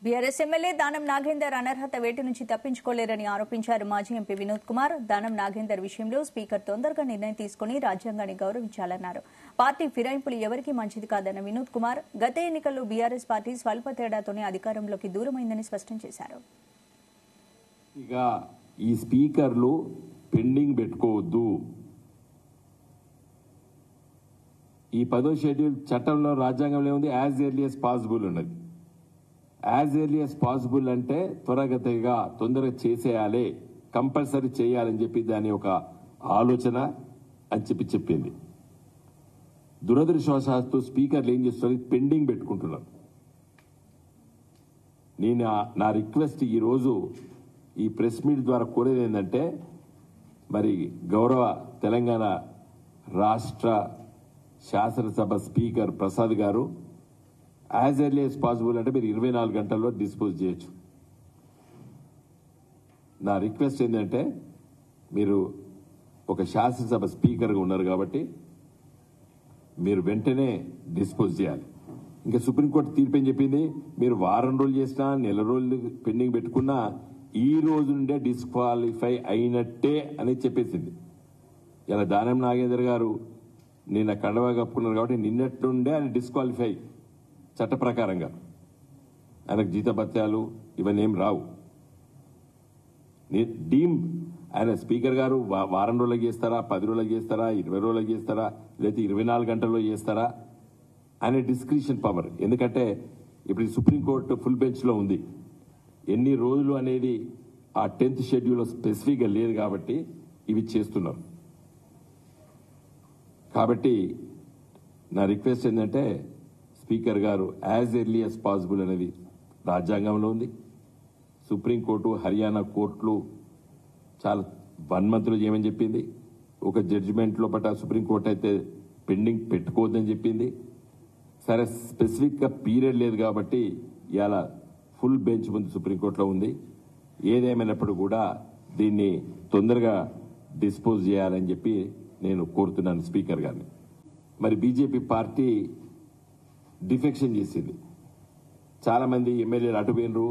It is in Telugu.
బీఆర్ఎస్ ఎమ్మెల్యే దానం నాగేందర్ అనర్హత వేటు నుంచి తప్పించుకోలేరని ఆరోపించారు మాజీ ఎంపీ వినోద్ కుమార్. దానం నాగేందర్ విషయంలో స్పీకర్ తొందరగా నిర్ణయం తీసుకుని రాజ్యాంగాన్ని గౌరవించాలన్నారు. పార్టీ ఫిరాయింపులు ఎవరికీ మంచిది కాదన్న వినోద్ కుమార్ గత ఎన్నికల్లో బీఆర్ఎస్ పార్టీ స్వల్ప తేడాతోనే అధికారంలోకి దూరమైందని స్పష్టం చేశారు. ఇక ఈ స్పీకర్లు పెండింగ్ పెట్టుకోవద్దు. ఈ 10వ షెడ్యూల్ చట్టంలో రాజ్యాంగంలో ఉంది యాజ్ ఎర్లీ యాజ్ పాసిబుల్ ఉన్నది. యాజ్ ఎర్లీ యాజ్ పాసిబుల్ అంటే త్వరగతిగా తొందరగా చేసేయాలి, కంపల్సరీ చేయాలని చెప్పి దాని ఒక ఆలోచన అని చెప్పింది. దురదృష్టవశాత్తు స్పీకర్లు ఏం చేస్తున్నారు, పెండింగ్ పెట్టుకుంటున్నారు. నేను నా రిక్వెస్ట్ ఈరోజు ఈ ప్రెస్ మీట్ ద్వారా కోరేది ఏంటంటే, మరి గౌరవ తెలంగాణ రాష్ట్ర శాసనసభ స్పీకర్ ప్రసాద్ గారు యాజ్ ఎర్లీ యాజ్ పాసిబుల్ అంటే మీరు 24 గంటల్లో డిస్పోజ్ చేయొచ్చు. నా రిక్వెస్ట్ ఏంటంటే, మీరు ఒక శాసనసభ స్పీకర్గా ఉన్నారు కాబట్టి మీరు వెంటనే డిస్పోజ్ చేయాలి. ఇంకా సుప్రీంకోర్టు తీర్పు ఏం చెప్పింది, మీరు వారం రోజులు చేసినా నెల రోజులు పెండింగ్ పెట్టుకున్నా ఈ రోజు నుండే డిస్క్వాలిఫై అయినట్టే అని చెప్పేసింది. ఇలా దానం నాగేందర్ గారు నిన్న కండవా కప్పుకున్నారు కాబట్టి నిన్నటి నుండే ఆయన డిస్క్వాలిఫై చట్ట ప్రకారంగా. ఆయనకు జీతభత్యాలు ఇవన్నీ ఏం రావు. డీమ్ ఆయన స్పీకర్ గారు వారం రోజులకు చేస్తారా, 10 రోజులకు చేస్తారా, 20 రోజులకు చేస్తారా, లేదా 24 గంటల్లో చేస్తారా అనే డిస్క్రిషన్ పవర్. ఎందుకంటే ఇప్పుడు సుప్రీంకోర్టు ఫుల్ బెంచ్ లో ఉంది. ఎన్ని రోజులు అనేది ఆ 10th షెడ్యూల్లో స్పెసిఫిక్ గా లేదు కాబట్టి ఇవి చేస్తున్నారు. కాబట్టి నా రిక్వెస్ట్ ఏంటంటే, స్పీకర్ గారు యాజ్ ఎర్లీ యాజ్ పాసిబుల్ అనేది రాజ్యాంగంలో ఉంది. సుప్రీంకోర్టు, హర్యానా కోర్టులు చాలా 1 month లో చేయమని చెప్పింది. ఒక జడ్జిమెంట్ లోపల సుప్రీంకోర్టు అయితే పెండింగ్ పెట్టుకోవద్దని చెప్పింది. సరే స్పెసిఫిక్ గా పీరియడ్ లేదు కాబట్టి ఇవాళ ఫుల్ బెంచ్ ముందు సుప్రీంకోర్టులో ఉంది. ఏదేమైనప్పుడు కూడా దీన్ని తొందరగా డిస్పోజ్ చేయాలని చెప్పి నేను కోరుతున్నాను స్పీకర్ గారిని. మరి బీజేపీ పార్టీ డిఫెక్షన్ చేసింది. చాలా మంది ఎమ్మెల్యేలు అటు పోయినరు.